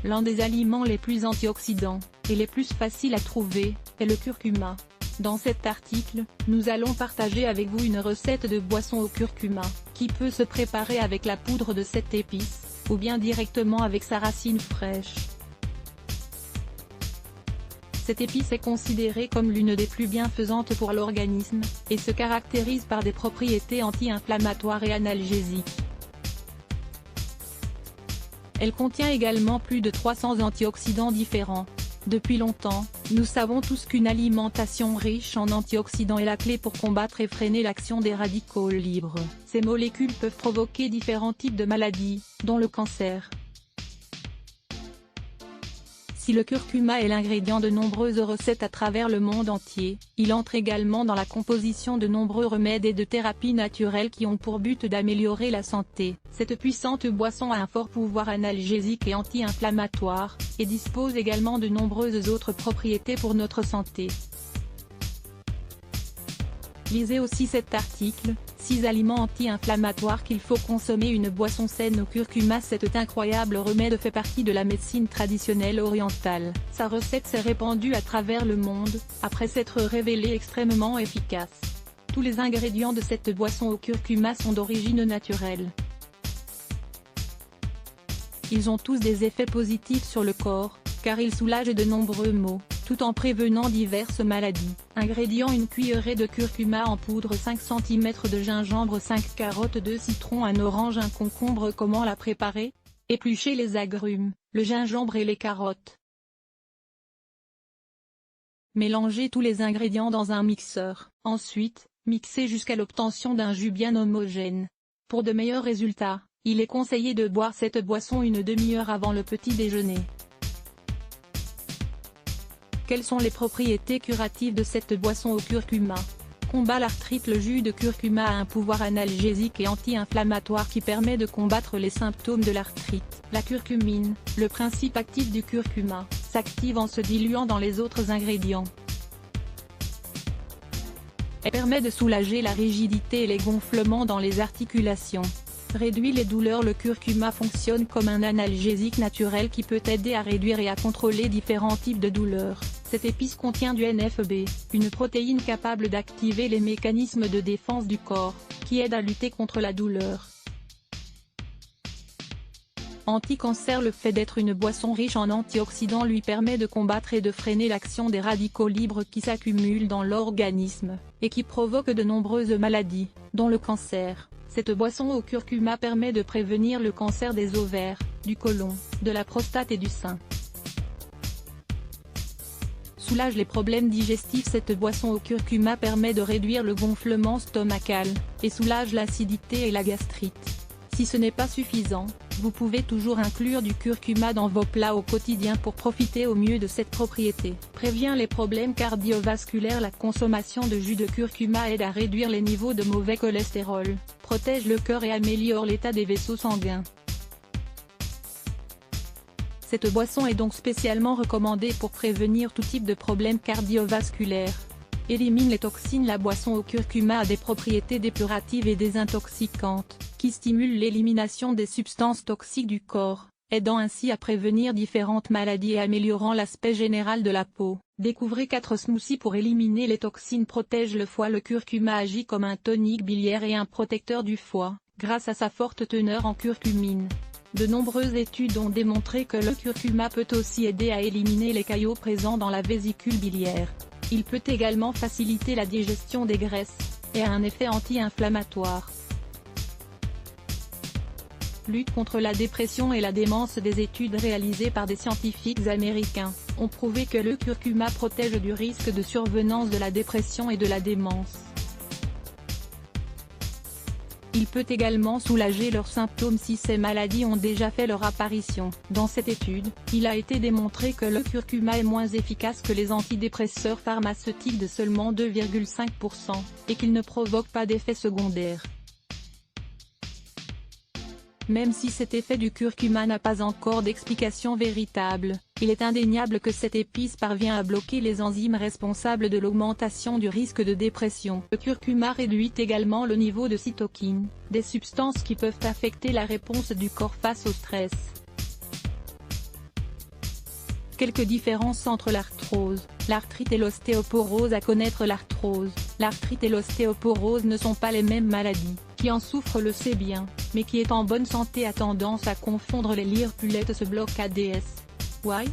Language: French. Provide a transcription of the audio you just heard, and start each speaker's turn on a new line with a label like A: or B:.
A: L'un des aliments les plus antioxydants, et les plus faciles à trouver, est le curcuma. Dans cet article, nous allons partager avec vous une recette de boisson au curcuma, qui peut se préparer avec la poudre de cette épice, ou bien directement avec sa racine fraîche. Cette épice est considérée comme l'une des plus bienfaisantes pour l'organisme, et se caractérise par des propriétés anti-inflammatoires et analgésiques. Elle contient également plus de 300 antioxydants différents. Depuis longtemps, nous savons tous qu'une alimentation riche en antioxydants est la clé pour combattre et freiner l'action des radicaux libres. Ces molécules peuvent provoquer différents types de maladies, dont le cancer. Si le curcuma est l'ingrédient de nombreuses recettes à travers le monde entier, il entre également dans la composition de nombreux remèdes et de thérapies naturelles qui ont pour but d'améliorer la santé. Cette puissante boisson a un fort pouvoir analgésique et anti-inflammatoire, et dispose également de nombreuses autres propriétés pour notre santé. Lisez aussi cet article, 6 aliments anti-inflammatoires qu'il faut consommer. Une boisson saine au curcuma. Cet incroyable remède fait partie de la médecine traditionnelle orientale. Sa recette s'est répandue à travers le monde, après s'être révélée extrêmement efficace. Tous les ingrédients de cette boisson au curcuma sont d'origine naturelle. Ils ont tous des effets positifs sur le corps, car ils soulagent de nombreux maux, tout en prévenant diverses maladies. Ingrédients: une cuillerée de curcuma en poudre, 5 cm de gingembre, 5 carottes, 2 citrons, un orange, un concombre. Comment la préparer? Épluchez les agrumes, le gingembre et les carottes. Mélangez tous les ingrédients dans un mixeur. Ensuite, mixez jusqu'à l'obtention d'un jus bien homogène. Pour de meilleurs résultats, il est conseillé de boire cette boisson une demi-heure avant le petit déjeuner. Quelles sont les propriétés curatives de cette boisson au curcuma? Combat l'arthrite. Le jus de curcuma a un pouvoir analgésique et anti-inflammatoire qui permet de combattre les symptômes de l'arthrite. La curcumine, le principe actif du curcuma, s'active en se diluant dans les autres ingrédients. Elle permet de soulager la rigidité et les gonflements dans les articulations. Réduit les douleurs. Le curcuma fonctionne comme un analgésique naturel qui peut aider à réduire et à contrôler différents types de douleurs. Cette épice contient du NF-B, une protéine capable d'activer les mécanismes de défense du corps, qui aide à lutter contre la douleur. Anti-cancer. Le fait d'être une boisson riche en antioxydants lui permet de combattre et de freiner l'action des radicaux libres qui s'accumulent dans l'organisme, et qui provoquent de nombreuses maladies, dont le cancer. Cette boisson au curcuma permet de prévenir le cancer des ovaires, du côlon, de la prostate et du sein. Soulage les problèmes digestifs. Cette boisson au curcuma permet de réduire le gonflement stomacal, et soulage l'acidité et la gastrite. Si ce n'est pas suffisant, vous pouvez toujours inclure du curcuma dans vos plats au quotidien pour profiter au mieux de cette propriété. Prévient les problèmes cardiovasculaires. La consommation de jus de curcuma aide à réduire les niveaux de mauvais cholestérol, protège le cœur et améliore l'état des vaisseaux sanguins. Cette boisson est donc spécialement recommandée pour prévenir tout type de problèmes cardiovasculaires. Élimine les toxines. La boisson au curcuma a des propriétés dépuratives et désintoxicantes, qui stimulent l'élimination des substances toxiques du corps, aidant ainsi à prévenir différentes maladies et améliorant l'aspect général de la peau. Découvrez 4 smoothies pour éliminer les toxines. Protège le foie. Le curcuma agit comme un tonique biliaire et un protecteur du foie, grâce à sa forte teneur en curcumine. De nombreuses études ont démontré que le curcuma peut aussi aider à éliminer les caillots présents dans la vésicule biliaire. Il peut également faciliter la digestion des graisses, et a un effet anti-inflammatoire. Lutte contre la dépression et la démence. Des études réalisées par des scientifiques américains ont prouvé que le curcuma protège du risque de survenance de la dépression et de la démence. Il peut également soulager leurs symptômes si ces maladies ont déjà fait leur apparition. Dans cette étude, il a été démontré que le curcuma est moins efficace que les antidépresseurs pharmaceutiques de seulement 2,5%, et qu'il ne provoque pas d'effets secondaires. Même si cet effet du curcuma n'a pas encore d'explication véritable, il est indéniable que cette épice parvient à bloquer les enzymes responsables de l'augmentation du risque de dépression. Le curcuma réduit également le niveau de cytokines, des substances qui peuvent affecter la réponse du corps face au stress. Quelques différences entre l'arthrose, l'arthrite et l'ostéoporose. À connaître l'arthrose, l'arthrite et l'ostéoporose ne sont pas les mêmes maladies. Qui en souffre le sait bien, mais qui est en bonne santé a tendance à confondre les lire-pulettes. Ce bloc ADS. Why?